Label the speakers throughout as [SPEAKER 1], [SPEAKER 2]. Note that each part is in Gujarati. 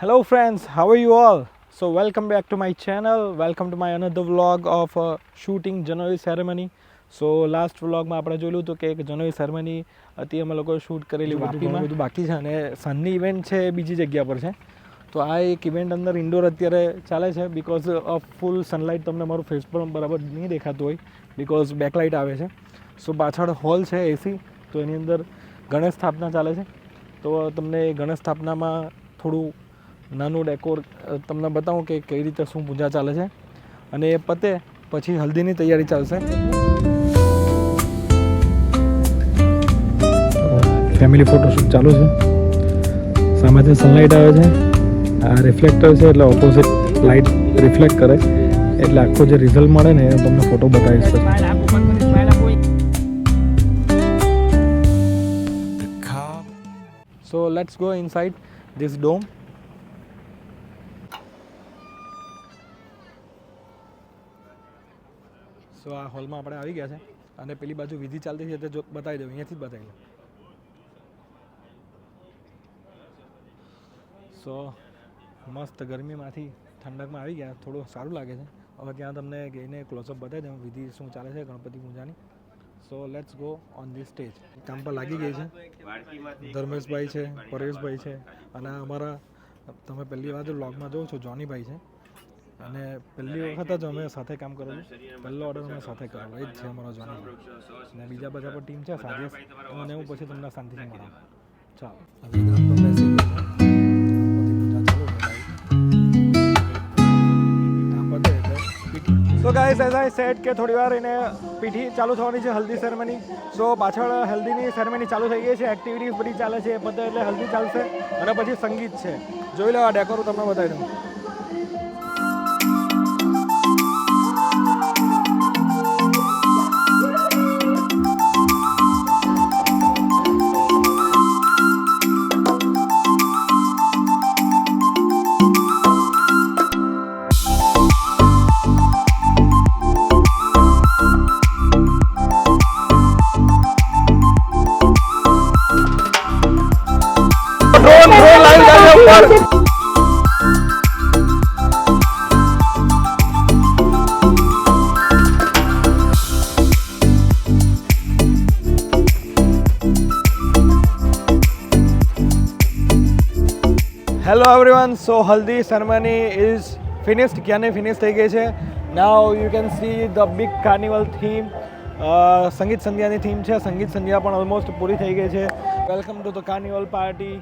[SPEAKER 1] Hello friends, how are you all? So welcome back to my channel. Welcome to my another vlog of shooting January ceremony. So last વ્લોગમાં આપણે જોયું હતું કે એક જનોઈ સેરેમની હતી, અમે લોકોએ શૂટ કરેલી વાપીમાં. બધું બાકી છે અને સનની ઇવેન્ટ છે બીજી જગ્યા પર છે. તો આ એક ઇવેન્ટ અંદર ઇન્ડોર અત્યારે ચાલે છે બિકોઝ ઓફ ફૂલ સનલાઇટ તમને મારું ફેસ પર બરાબર નહીં દેખાતું હોય બિકોઝ બેકલાઇટ આવે છે. સો પાછળ હોલ છે એસી, તો એની અંદર ગણેશ સ્થાપના ચાલે છે. તો તમને ગણેશ સ્થાપનામાં થોડું નાનું ડેકોર તમને બતાવું કે કઈ રીતે શું પૂજા ચાલે છે, અને એ પતે પછી હલ્દીની તૈયારી ચાલશે. ફેમિલી ફોટોશૂટ ચાલુ છે. સામેથી સનલાઇટ આવે છે, આ રિફ્લેક્ટર છે એટલે ઓપોઝિટ લાઇટ રિફ્લેક્ટ કરે એટલે આખો જે રિઝલ્ટ મળે ને એ તમને ફોટો બતાવીશ. So let's go inside this dome. So આ હોલમાં આપણે આવી ગયા છે અને પેલી બાજુ વિધિ ચાલતી છે તે બતાવી દઉં, અહીંયાથી જ બતાવી દઉં. સો મસ્ત ગરમીમાંથી ઠંડકમાં આવી ગયા, થોડું સારું લાગે છે. હવે ત્યાં તમને ગઈને ક્લોઝઅપ બતાવી દઉં વિધિ શું ચાલે છે ગણપતિ પૂજાની. સો let's go on the stage. કામ પર લાગી ગઈ છે. ધર્મેશભાઈ છે, પરેશભાઈ છે, અને અમારા તમે પહેલી વાર વ્લોગમાં જોવો છો જોનીભાઈ છે, અને પહેલી વખત જ અમે સાથે કામ કરેલું. પહેલો ઓર્ડર અમે સાથે કરેલો એ જ છે અમારો જોનીભાઈ. અને બીજા બધા પણ ટીમ છે સાજેશ, અને હું પછી તમને શાંતિથી મળાવું. ચાલો so guys as I said કે થોડી વાર એને પીઠી ચાલુ થવાની છે, હલ્દી સેરેમની. સો પાછળ હલ્દીની સેરેમની ચાલુ થઈ ગઈ છે, એક્ટિવિટીઝ બધી ચાલે છે. એ પતે એટલે હલ્દી ચાલશે અને પછી સંગીત છે. જોઈ લો આ ડેકોર તમને બતાવી દઉં. Hello everyone, so haldi ceremony is finished. ક્યાંને ફિનિશ થઈ ગઈ છે. Now you can see the big carnival theme. Sangeet સંધ્યાની થીમ છે. સંગીત સંધ્યા પણ ઓલમોસ્ટ પૂરી થઈ ગઈ છે. Welcome to the carnival party.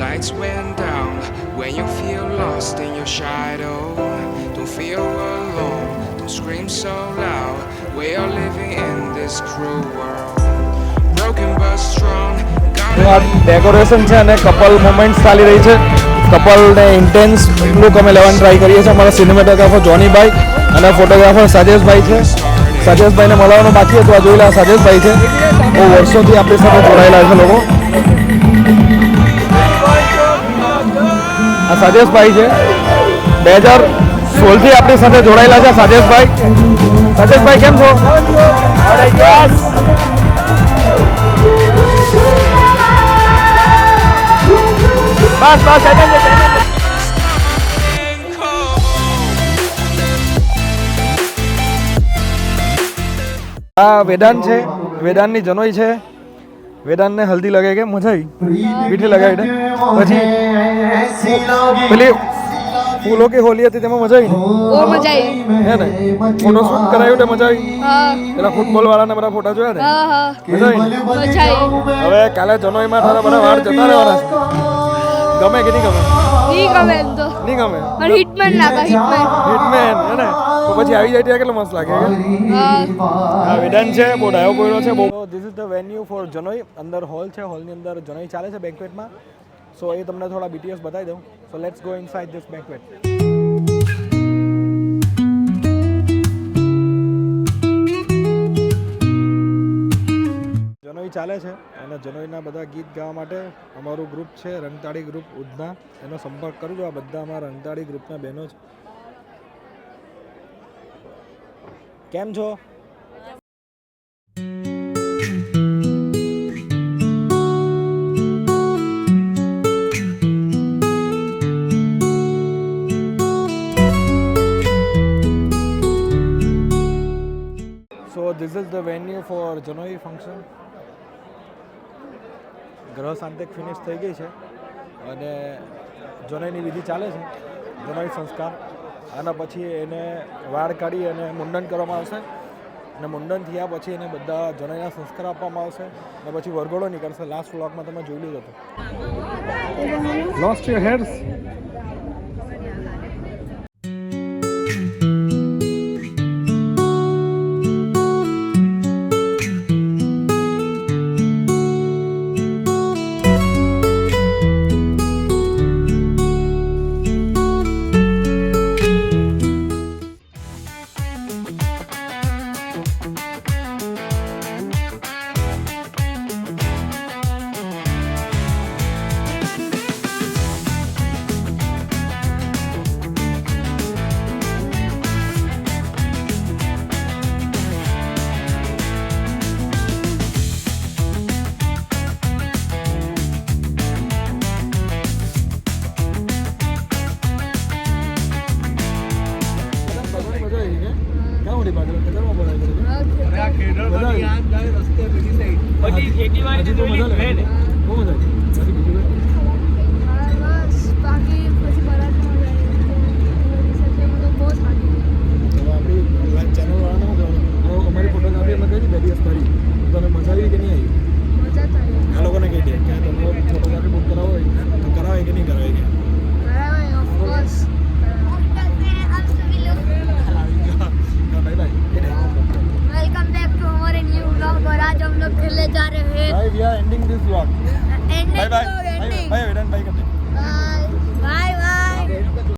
[SPEAKER 2] Lights went down when you feel lost in your shadow. Don't feel alone, don't scream so loud. We are living in this cruel world. Broken but strong.
[SPEAKER 1] Decoration છે અને કપલ મોમેન્ટ્સ ચાલી રહી છે. કપલને ઇન્ટેન્સ લુક અમે લેવાની ટ્રાય કરીએ છીએ. અમારા સિનેમેટોગ્રાફર જોનીભાઈ અને ફોટોગ્રાફર સાજેશભાઈ છે. સાજેશભાઈને મળવાનું બાકી હતું. આ જોઈ લે, સાજેશભાઈ છે. બહુ વર્ષોથી આપણી સાથે જોડાયેલા છે લોકો. આ સાજેશભાઈ છે, 2016થી આપણી સાથે જોડાયેલા છે. સાજેશભાઈ કેમ છો? આ વેદાંત છે, વેદાંતની જનોઈ છે. વેદાંતને હલ્દી લગાવી કે મજા આવી, પીઠી લગાવી પછી પેલી ફૂલો કે હોલી હતી તેમાં મજા આવી.
[SPEAKER 3] બહુ મજા આવી
[SPEAKER 1] હે ને? ફોટો શૂટ કરાયું તે મજા આવી. પેલા ફૂટબોલ વાળાના બધા ફોટા જોયા ને, મજા આવી. હવે કાલે જનોઈમાં તારા બધા વાર જતા રહેવાના છે. ગમે કે નહીં ગમે?
[SPEAKER 3] નહીં ગમે એમ તો
[SPEAKER 1] નહીં ગમે,
[SPEAKER 3] પણ હિટમેન લાગે.
[SPEAKER 1] હિટમેન હે ને? તો પછી આવી જાય ત્યાં કેટલો મસ્ત લાગે. હા, વેદાંત છે, બહુ ડાયો કોયડો છે બહુ. This is the venue for janoi. અંદર હોલ છે, હોલની અંદર જનોઈ ચાલે છે બેન્ક્વેટમાં. સો એ તમને થોડા BTS બતાવી દઉં. So let's go inside this banquet. Janoi ચાલે છે અને જનોઈના બધા ગીત ગાવા માટે અમારું ગ્રુપ છે રંગતાળી ગ્રુપ ઉધના, એનો સંપર્ક કરજો. આ બધા અમારા રંગતાળી ગ્રુપના બહેનો છે. કેમ છો? So this is the venue for Janoi function. ગ્રહ શાંતિક ફિનિશ થઈ ગઈ છે અને જનોઈની વિધિ ચાલે છે, જનોઈ સંસ્કાર. આના પછી એને વાળ કાઢી અને મુંડન કરવામાં આવશે અને મુંડન થયા પછી એને બધા જનોઈના સંસ્કાર આપવામાં આવશે અને પછી વરઘોડો નીકળશે. લાસ્ટ વ્લોગમાં તમે જોયેલું જ હતું. Lost your heads.
[SPEAKER 3] બાકી પછી
[SPEAKER 1] અમારી ફોટોગ્રાફી અમે કરી 2 દિવસ કરી, તને મજા આવી કે નહીં આવી?
[SPEAKER 3] મજા આવી.
[SPEAKER 1] આ લોકોને કહી દે કે તમે ફોટોગ્રાફી બુક કરાવો હોય તો કરાવે કે નહીં કરાવે કે
[SPEAKER 3] ઓફકોર્સ
[SPEAKER 4] वेलकम बैक टू हमारे न्यू व्लॉग और आज हम लोग खेलने जा रहे हैं
[SPEAKER 1] Guys, we are ending this vlog.